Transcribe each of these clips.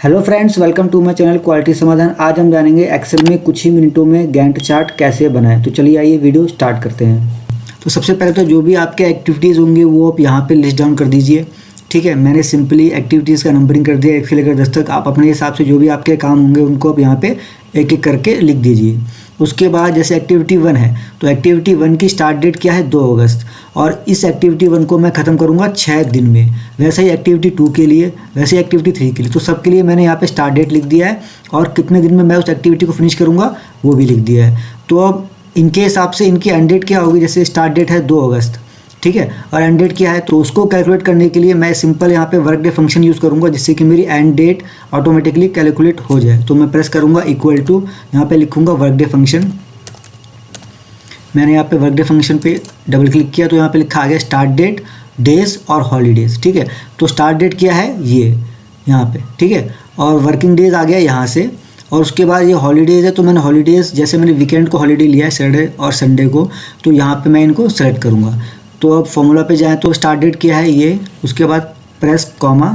Hello friends, welcome to my channel quality Samadhan. आज हम जानेंगे एक्सेल में कुछ ही मिनटों में गैंट चार्ट कैसे बनाएं। तो चलिए आइए वीडियो स्टार्ट करते हैं। तो सबसे पहले तो जो भी आपके एक्टिविटीज़ होंगे वो आप यहाँ पे लिस्ट डाउन कर दीजिए। ठीक है, मैंने सिंपली एक्टिविटीज़ का नंबरिंग कर दिया 1 से लेकर 10 तक। आप अपने हिसाब से जो भी आपके काम होंगे उनको आप यहाँ पे एक एक करके लिख दीजिए। उसके बाद जैसे एक्टिविटी 1 है तो एक्टिविटी 1 की स्टार्ट डेट क्या है, 2 अगस्त, और इस एक्टिविटी 1 को मैं ख़त्म करूँगा 6 दिन में। वैसे ही एक्टिविटी 2 के लिए, वैसे ही एक्टिविटी 3 के लिए। तो सबके लिए मैंने यहाँ पे स्टार्ट डेट लिख दिया है और कितने दिन में मैं उस एक्टिविटी को फिनिश करूँगा वो भी लिख दिया है। तो अब इनके हिसाब से इनकी एंड डेट क्या होगी, जैसे स्टार्ट डेट है 2 अगस्त, ठीक है, और एंड डेट क्या है, तो उसको कैलकुलेट करने के लिए मैं सिंपल यहाँ पे वर्क डे फंक्शन यूज़ करूँगा जिससे कि मेरी एंड डेट ऑटोमेटिकली कैलकुलेट हो जाए। तो मैं प्रेस करूँगा इक्वल टू, यहाँ पे लिखूँगा वर्क डे फंक्शन। मैंने यहाँ पे वर्क डे फंक्शन पे डबल क्लिक किया तो यहाँ पे लिखा आ गया स्टार्ट डेट, डेज और हॉलीडेज। ठीक है, तो स्टार्ट डेट क्या है ये यहाँ पे, ठीक है, और वर्किंग डेज आ गया यहाँ से, और उसके बाद ये हॉलीडेज़ है। तो मैंने हॉलीडेज़, जैसे मैंने वीकेंड को हॉलीडे लिया है सैटरडे और संडे को, तो यहाँ पे मैं इनको सेलेक्ट करूँगा। तो अब फॉर्मूला पे जाएँ तो स्टार्ट डेट क्या है ये, उसके बाद प्रेस कॉमा,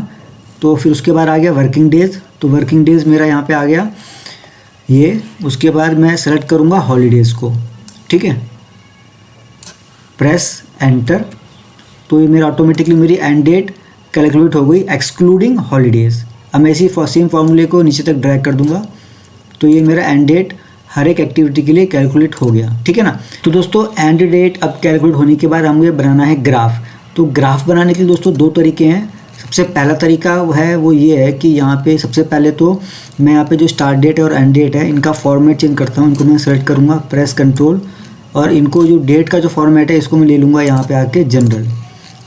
तो फिर उसके बाद आ गया वर्किंग डेज। तो वर्किंग डेज मेरा यहाँ पे आ गया ये, उसके बाद मैं सेलेक्ट करूँगा हॉलीडेज़ को। ठीक है, प्रेस एंटर, तो ये मेरा ऑटोमेटिकली मेरी एंड डेट कैलकुलेट हो गई एक्सक्लूडिंग हॉलीडेज़। अब मैं इसी सेम फार्मूले को नीचे तक ड्रैग कर दूंगा तो ये मेरा एंड डेट हर एक एक्टिविटी के लिए कैलकुलेट हो गया। ठीक है ना। तो दोस्तों एंड डेट अब कैलकुलेट होने के बाद हमें बनाना है ग्राफ। तो ग्राफ बनाने के लिए दोस्तों 2 तरीके हैं। सबसे पहला तरीका है वो ये है कि यहाँ पे सबसे पहले तो मैं यहाँ पे जो स्टार्ट डेट और एंड डेट है इनका फॉर्मेट चेंज करता हूँ। इनको मैं सेलेक्ट करूँगा, प्रेस कंट्रोल, और इनको जो डेट का जो फॉर्मेट है इसको मैं ले लूँगा यहाँ पे आके जनरल।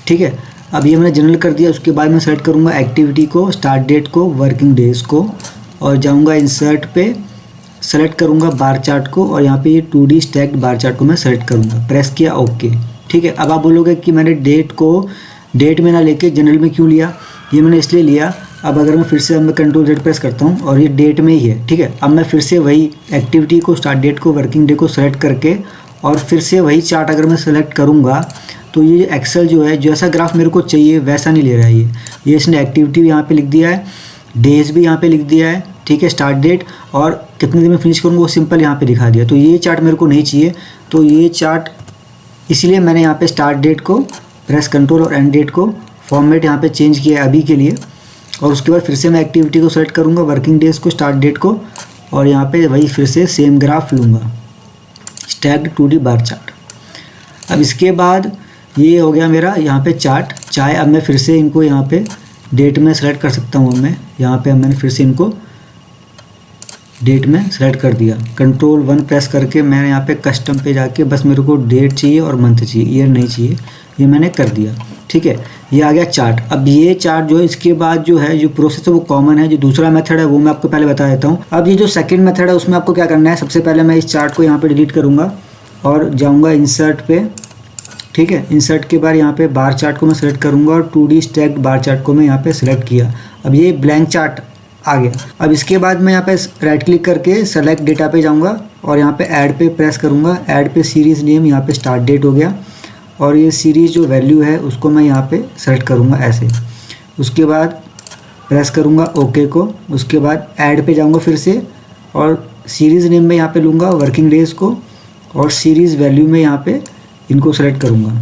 ठीक है, अब ये मैंने जनरल कर दिया। उसके बाद मैं सेलेक्ट करूँगा एक्टिविटी को, स्टार्ट डेट को, वर्किंग डेज़ को, और जाऊँगा इंसर्ट पे, सेलेक्ट करूँगा बार चार्ट को, और यहाँ पे ये 2D स्टैक्ड बार चार्ट को मैं सेलेक्ट करूँगा। प्रेस किया, ओके। ठीक है, अब आप बोलोगे कि मैंने डेट को डेट में ना लेके जनरल में क्यों लिया। ये मैंने इसलिए लिया, अब अगर मैं फिर से, अब मैं कंट्रोल Z प्रेस करता हूँ और ये डेट में ही है। ठीक है, अब मैं फिर से वही एक्टिविटी को, स्टार्ट डेट को, वर्किंग डे को सेलेक्ट करके और फिर से वही चार्ट अगर मैं सेलेक्ट करूँगा तो ये एक्सेल जो है जैसा ग्राफ मेरे को चाहिए वैसा नहीं ले रहा है। ये इसने एक्टिविटी भी यहाँ पे लिख दिया है, डेज भी यहाँ पे लिख दिया है, ठीक है, स्टार्ट डेट और कितने दिन में फिनिश करूँगा वो सिंपल यहाँ पे दिखा दिया। तो ये चार्ट मेरे को नहीं चाहिए। तो ये चार्ट इसलिए मैंने यहाँ पे स्टार्ट डेट को प्रेस कंट्रोल और एंड डेट को फॉर्मेट यहाँ पे चेंज किया है अभी के लिए। और उसके बाद फिर से मैं एक्टिविटी को सेलेक्ट करूँगा, वर्किंग डेज को, स्टार्ट डेट को, और यहाँ पे वही फिर से सेम ग्राफ लूँगा, स्टैक्ड 2D बार चार्ट। अब इसके बाद ये हो गया मेरा यहाँ पे चार्ट। चाहे अब मैं फिर से इनको यहाँ पे डेट में सेलेक्ट कर सकता हूँ। मैं यहाँ पे मैंने फिर से इनको डेट में सेलेक्ट कर दिया, कंट्रोल 1 प्रेस करके मैंने यहाँ पे कस्टम पे जाके बस मेरे को डेट चाहिए और मंथ चाहिए, ईयर नहीं चाहिए, ये मैंने कर दिया। ठीक है, ये आ गया चार्ट। अब ये चार्ट जो है इसके बाद जो है जो प्रोसेस है वो कॉमन है। जो दूसरा मेथड है वो मैं आपको पहले बता देता हूँ। अब ये जो सेकंड मेथड है उसमें आपको क्या करना है, सबसे पहले मैं इस चार्ट को यहाँ पे डिलीट करूँगा और जाऊँगा इंसर्ट पे। ठीक है, इंसर्ट के बाद यहाँ पे बार चार्ट को मैं सेलेक्ट करूँगा और 2D स्टैक्ड बार चार्ट को मैं यहाँ पे सेलेक्ट किया। अब ये ब्लैंक चार्ट आ गया। अब इसके बाद मैं यहाँ पे राइट क्लिक करके सेलेक्ट डेटा पे जाऊँगा और यहाँ पे ऐड पे प्रेस करूँगा। ऐड पे सीरीज़ नेम, यहाँ पे स्टार्ट डेट हो गया, और ये सीरीज़ जो वैल्यू है उसको मैं यहाँ पे सेलेक्ट करूँगा ऐसे। उसके बाद प्रेस करूँगा ओके को। उसके बाद ऐड पे जाऊँगा फिर से और सीरीज़ नेम में यहाँ पे लूँगा वर्किंग डेज़ को, और सीरीज़ वैल्यू में यहाँ पे इनको सेलेक्ट करूँगा,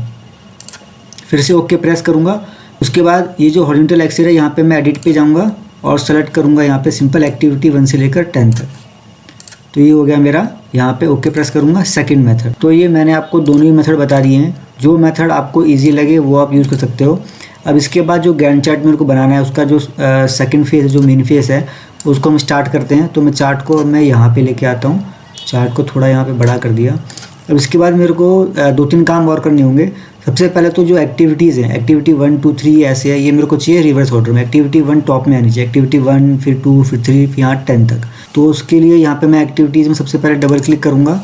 फिर से ओके प्रेस करूँगा। उसके बाद ये जो हॉरिजॉन्टल एक्सेल है यहाँ पे मैं एडिट पे जाऊँगा और सेलेक्ट करूँगा यहाँ पे सिंपल एक्टिविटी 1 से लेकर 10 तक। तो ये हो गया मेरा, यहाँ पे ओके प्रेस करूँगा सेकंड मेथड। तो ये मैंने आपको दोनों ही मेथड बता दिए हैं। जो मेथड आपको ईजी लगे वो आप यूज़ कर सकते हो। अब इसके बाद जो गैंट चार्ट मेरे को बनाना है उसका जो सेकेंड फेज, जो मेन फेज है, उसको हम स्टार्ट करते हैं। तो मैं चार्ट को मैं यहाँ पे लेके आता हूँ, चार्ट को थोड़ा यहाँ पे बड़ा कर दिया। अब इसके बाद मेरे को 2-3 काम और करने होंगे। सबसे पहले तो जो एक्टिविटीज़ हैं, एक्टिविटी 1, 2, 3 ऐसे है, ये मेरे को चाहिए रिवर्स ऑर्डर में। एक्टिविटी 1 टॉप में आनी चाहिए, एक्टिविटी 1 फिर 2 फिर 3 फिर यहाँ 10 तक। तो उसके लिए यहाँ पे मैं एक्टिविटीज़ में सबसे पहले डबल क्लिक करूँगा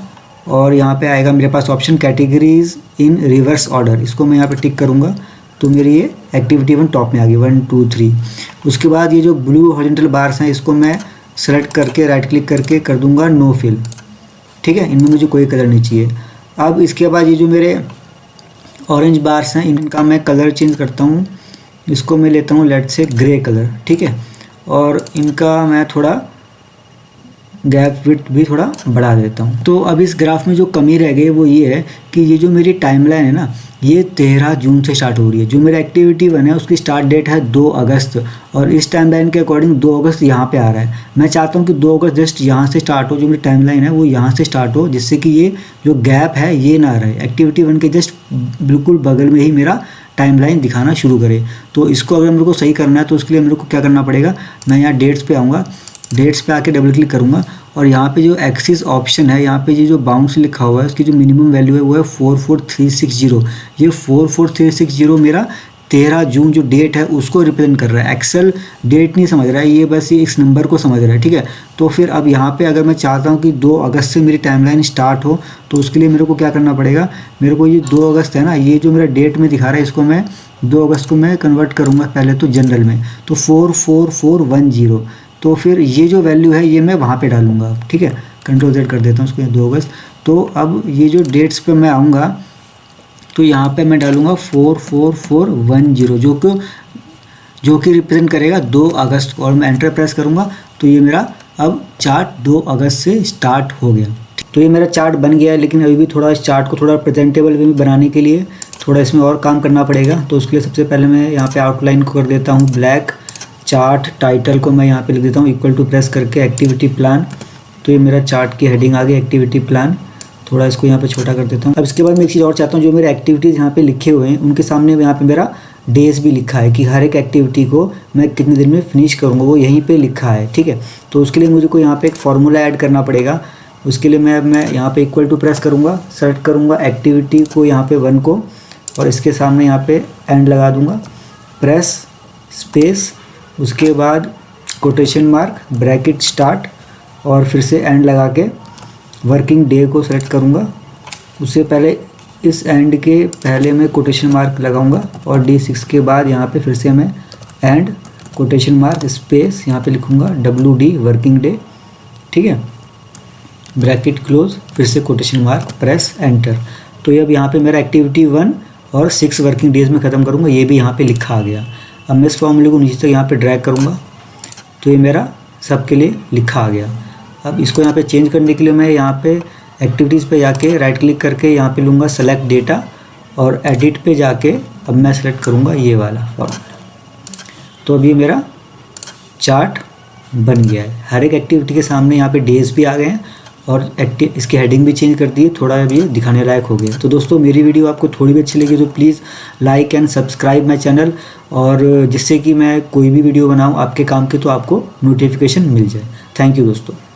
और यहाँ पे आएगा मेरे पास ऑप्शन कैटेगरीज इन रिवर्स ऑर्डर। इसको मैं यहाँ पे टिक करूँगा तो मेरी ये एक्टिविटी 1 टॉप में आ गई, 1, 2, 3। उसके बाद ये जो ब्लू हॉरिजॉन्टल बार्स हैं इसको मैं सेलेक्ट करके राइट क्लिक करके कर दूँगा नो फिल। ठीक है, इनमें मुझे कोई कलर नहीं चाहिए। अब इसके बाद ये जो मेरे ऑरेंज बार्स हैं इनका मैं कलर चेंज करता हूँ। इसको मैं लेता हूँ लेट से ग्रे कलर। ठीक है, और इनका मैं थोड़ा गैप विड्थ भी थोड़ा बढ़ा देता हूँ। तो अब इस ग्राफ में जो कमी रह गई वो ये है कि ये जो मेरी टाइमलाइन है ना, ये 13 जून से स्टार्ट हो रही है। जो मेरा एक्टिविटी 1 है उसकी स्टार्ट डेट है 2 अगस्त, और इस टाइमलाइन के अकॉर्डिंग 2 अगस्त यहाँ पे आ रहा है। मैं चाहता हूँ कि 2 अगस्त जस्ट यहाँ से स्टार्ट हो, जो मेरी टाइमलाइन है वो यहाँ से स्टार्ट हो, जिससे कि ये जो गैप है ये ना रहे, एक्टिविटी 1 के जस्ट बिल्कुल बगल में ही मेरा टाइमलाइन दिखाना शुरू करे। तो इसको अगर मेरे को सही करना है तो उसके लिए मेरे को क्या करना पड़ेगा, मैं यहाँ डेट्स पे आऊँगा, डेट्स पे आके डबल क्लिक करूँगा, और यहाँ पे जो एक्सिस ऑप्शन है, यहाँ पे ये जो बाउंस लिखा हुआ है उसकी जो मिनिमम वैल्यू है वो है 44360। ये 44360 मेरा 13 जून जो डेट है उसको रिप्रेजेंट कर रहा है। एक्सेल डेट नहीं समझ रहा है, ये बस ये इस नंबर को समझ रहा है, ठीक है। तो फिर अब यहाँ पे अगर मैं चाहता हूँ कि 2 अगस्त से मेरी टाइमलाइन स्टार्ट हो, तो उसके लिए मेरे को क्या करना पड़ेगा, मेरे को ये 2 अगस्त है ना, ये जो मेरा डेट में दिखा रहा है इसको मैं 2 अगस्त को मैं कन्वर्ट करूँगा पहले तो जनरल में, तो 44410। तो फिर ये जो वैल्यू है ये मैं वहाँ पे डालूँगा, ठीक है। कंट्रोल Z कर देता हूँ उसको, 2 अगस्त। तो अब ये जो डेट्स पे मैं आऊँगा तो यहाँ पे मैं डालूँगा 44410, जो कि रिप्रेजेंट करेगा 2 अगस्त को, और मैं एंटर प्रेस करूँगा तो ये मेरा अब चार्ट 2 अगस्त से स्टार्ट हो गया। तो ये मेरा चार्ट बन गया है, लेकिन अभी भी थोड़ा इस चार्ट को थोड़ा प्रेजेंटेबल भी बनाने के लिए थोड़ा इसमें और काम करना पड़ेगा। तो उसके लिए सबसे पहले मैं यहाँ पे आउटलाइन को कर देता हूँ ब्लैक, चार्ट टाइटल को मैं यहाँ पे लिख देता हूँ इक्वल टू प्रेस करके एक्टिविटी प्लान। तो ये मेरा चार्ट की हेडिंग आ गई एक्टिविटी प्लान, थोड़ा इसको यहाँ पे छोटा कर देता हूँ। अब इसके बाद मैं एक चीज़ और चाहता हूँ, जो मेरे एक्टिविटीज़ यहाँ पे लिखे हुए हैं उनके सामने यहाँ पे मेरा डेज भी लिखा है कि हर एक एक्टिविटी को मैं कितने दिन में फिनिश करूँगा, वो यहीं पर लिखा है, ठीक है। तो उसके लिए मुझे को यहाँ पर एक फार्मूला ऐड करना पड़ेगा। उसके लिए मैं यहाँ पर इक्वल टू प्रेस करूँगा, सेलेक्ट करूँगा एक्टिविटी को यहाँ पर 1 को, और इसके सामने यहाँ पे एंड लगा दूँगा, प्रेस स्पेस, उसके बाद कोटेशन मार्क ब्रैकेट स्टार्ट, और फिर से एंड लगा के वर्किंग डे को सेलेक्ट करूँगा। उससे पहले इस एंड के पहले मैं कोटेशन मार्क लगाऊंगा, और D6 के बाद यहाँ पे फिर से मैं एंड कोटेशन मार्क स्पेस यहाँ पे लिखूँगा WD वर्किंग डे, ठीक है, ब्रैकेट क्लोज, फिर से कोटेशन मार्क, प्रेस एंटर। तो ये अब यहाँ पे मेरा एक्टिविटी 1 और 6 वर्किंग डेज में ख़त्म करूँगा, ये भी यहाँ पे लिखा आ गया। अब मैं इस फॉर्मूले को नीचे तक यहाँ पे ड्रैग करूँगा तो ये मेरा सबके लिए लिखा आ गया। अब इसको यहाँ पे चेंज करने के लिए मैं यहाँ पे एक्टिविटीज़ पे जाके राइट क्लिक करके यहाँ पे लूँगा सेलेक्ट डेटा, और एडिट पे जाके अब मैं सेलेक्ट करूँगा ये वाला फॉर्मूला। तो अभी मेरा चार्ट बन गया है। हर एक एक्टिविटी के सामने यहाँ पे डेज भी आ गए हैं, और इसकी हेडिंग भी चेंज कर दी, थोड़ा अभी दिखाने लायक हो गया। तो दोस्तों मेरी वीडियो आपको थोड़ी भी अच्छी लगी तो please like and subscribe my channel, और जिससे कि मैं कोई भी वीडियो बनाऊँ आपके काम के तो आपको नोटिफिकेशन मिल जाए। थैंक यू दोस्तों।